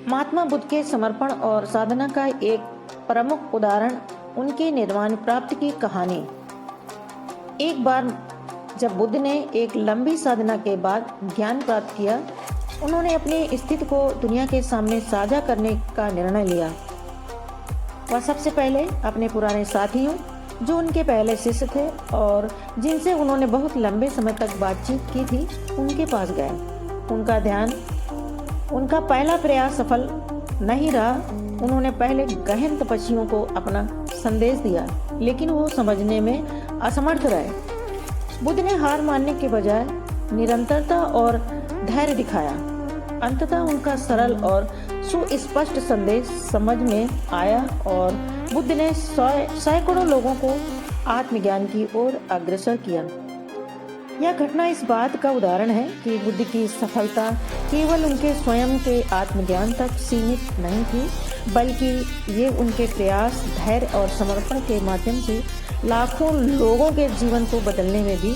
महात्मा बुद्ध के समर्पण और साधना का एक प्रमुख उदाहरण उनके निर्वाण प्राप्ति की कहानी। एक बार जब बुद्ध ने एक लंबी साधना के बाद ज्ञान प्राप्त किया, उन्होंने अपनी स्थिति को दुनिया के सामने साझा करने का निर्णय लिया। वह सबसे पहले अपने पुराने साथियों, जो उनके पहले शिष्य थे और जिनसे उन्होंने बहुत लंबे समय तक बातचीत की थी, उनके पास गए। उनका पहला प्रयास सफल नहीं रहा। उन्होंने पहले गहन तपस्वियों को अपना संदेश दिया, लेकिन वो समझने में असमर्थ रहे। बुद्ध ने हार मानने के बजाय निरंतरता और धैर्य दिखाया। अंततः उनका सरल और सुस्पष्ट संदेश समझ में आया और बुद्ध ने सैकड़ों लोगों को आत्मज्ञान की ओर अग्रसर किया। यह घटना इस बात का उदाहरण है कि बुद्ध की सफलता केवल उनके स्वयं के आत्मज्ञान तक सीमित नहीं थी, बल्कि ये उनके प्रयास, धैर्य और समर्पण के माध्यम से लाखों लोगों के जीवन को बदलने में भी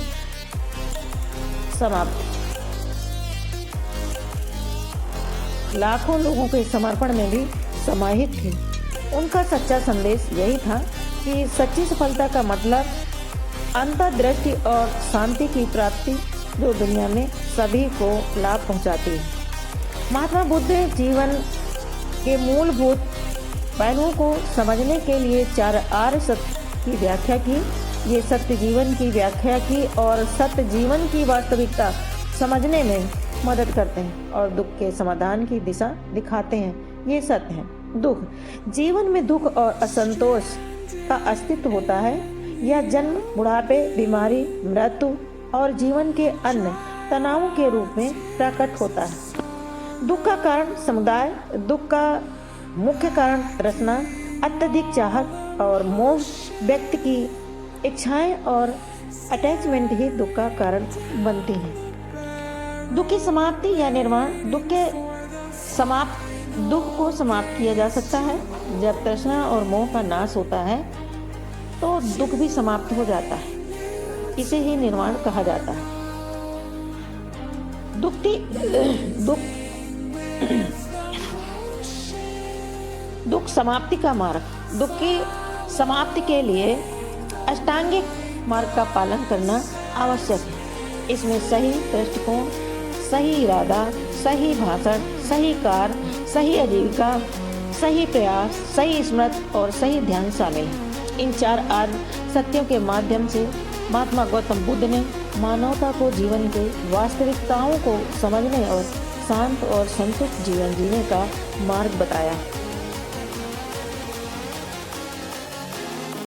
लाखों लोगों के समर्पण में भी समाहित थी। उनका सच्चा संदेश यही था कि सच्ची सफलता का मतलब अंतर्दृष्टि और शांति की प्राप्ति, जो दुनिया में सभी को लाभ पहुंचाती है। महात्मा बुद्ध जीवन के मूलभूत पहलुओं को समझने के लिए 4 आर्य सत्य की व्याख्या की। ये सत्य जीवन की व्याख्या की और सत्य जीवन की वास्तविकता समझने में मदद करते हैं और दुख के समाधान की दिशा दिखाते हैं। ये सत्य है। दुख, जीवन में दुख और असंतोष का अस्तित्व होता है। यह जन्म, बुढ़ापे, बीमारी, मृत्यु और जीवन के अन्य तनावों के रूप में प्रकट होता है। दुख का कारण समुदाय, दुख का मुख्य कारण तृष्णा, अत्यधिक चाहत और मोह, व्यक्ति की इच्छाएं और अटैचमेंट ही दुख का कारण बनती हैं। दुख की समाप्ति या निर्वाण, दुख को समाप्त किया जा सकता है। जब तृष्णा और मोह का नाश होता है तो दुख भी समाप्त हो जाता है। इसे ही निर्वाण कहा जाता है। दुख समाप्ति का मार्ग। दुख की समाप्ति के लिए अष्टांगिक मार्ग का पालन करना आवश्यक है। इसमें सही दृष्टिकोण, सही इरादा, सही भाषण, सही कार्य, सही आजीविका, सही प्रयास, सही स्मृति और सही ध्यान शामिल है। इन 4 आर्य सत्यों के माध्यम से महात्मा गौतम बुद्ध ने मानवता को जीवन के वास्तविकताओं को समझने और शांत और संतुष्ट जीवन जीने का मार्ग बताया।